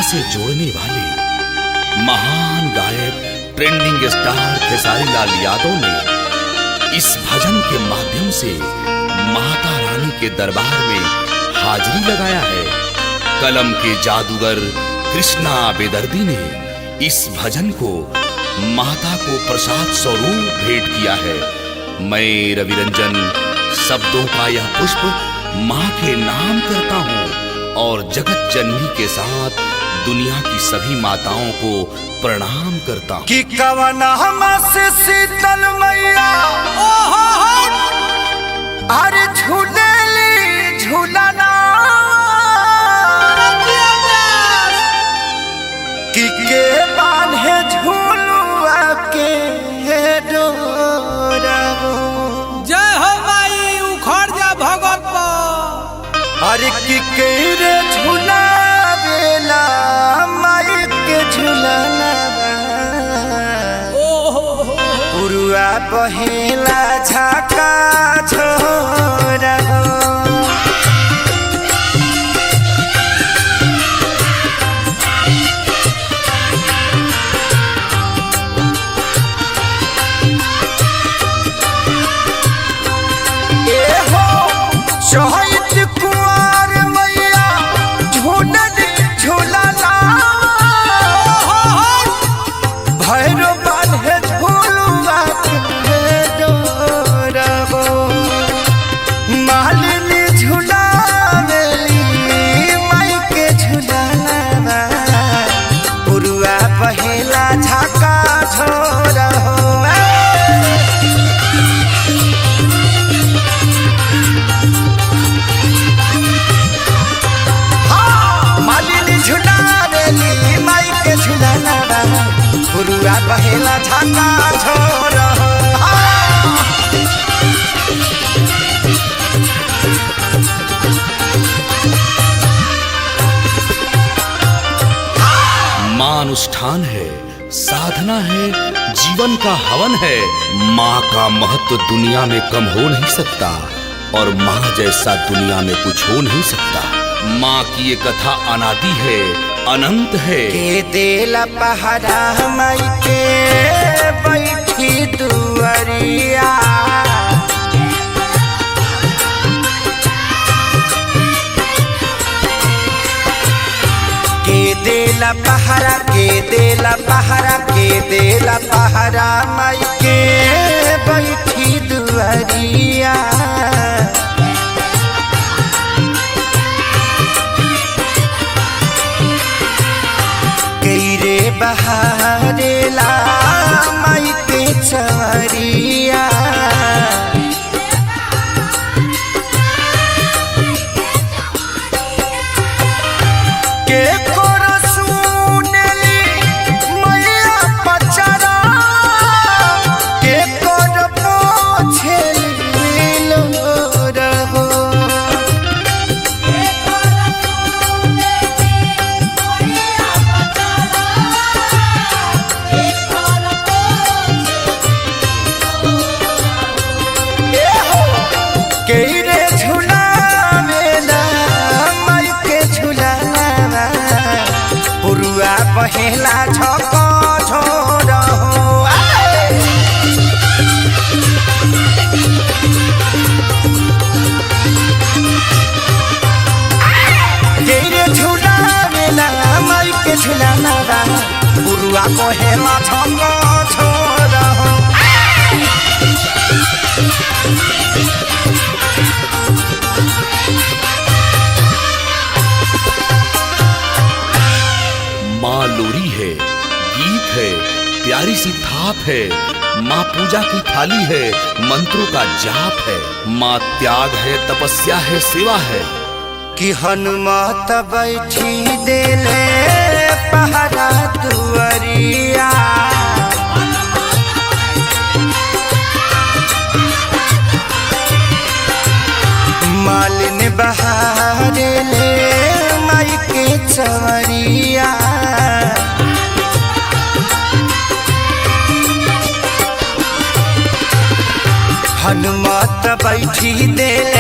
से जोड़ने वाले महान गायक ट्रेंडिंग स्टार खेसारी लाल यादव ने इस भजन के माध्यम से माता रानी के दरबार में हाजिरी लगाया है। कलम के जादूगर कृष्णा बेदर्दी ने इस भजन को माता को प्रसाद स्वरूप भेंट किया है। मैं रवि रंजन शब्दों का यह पुष्प माँ के नाम करता हूँ और जगत जननी के साथ दुनिया की सभी माताओं को प्रणाम करता हूँ। कि कवना से शीतल मैया अरे झूलेली झूलना कि के बांधे झूलुआ के डोरवो। जय हो माई उखड़ जा भगत। अरे कि के रे झूला बेला माई के झूलना पुरुआ बहेला झाका छोरा शहीद कुंवर मैया झूलनी झूलना भैरो बांधे झूलुआ के डोरवो। मालिनी झूलावेली माई के झूलना पुरुआ बहेला झाका झोरा हो। पुरुआ बहेला झाका झोरा माँ अनुष्ठान है, साधना है, जीवन का हवन है। माँ का महत्व दुनिया में कम हो नहीं सकता और माँ जैसा दुनिया में कुछ हो नहीं सकता। माँ की ये कथा अनादि है, अनंत है। के देला पहरा माई के बैठी दुआरिया के देला पहरा के देला पहरा के देला पहरा माई के बैठी दुआरिया बहारेला माई के चवरिया के कोर सुनेली मैया पचरा के कोर पोछेली लोरहो। केरे झूलावेला माई के झूलना पुरुआ बहेला झका झोरा हो। केरे झूलावेला माई के झूलना पुरुआ बहेला झका झोरा हो। माँ लोरी है, गीत है, प्यारी सी थाप है। माँ पूजा की थाली है, मंत्रों का जाप है। माँ त्याग है, तपस्या है, सेवा है। कि हनुमत बैठी देले पहरा दुआरिया मालिन बहारे ले माई के चवरिया हनुमत बैठी देले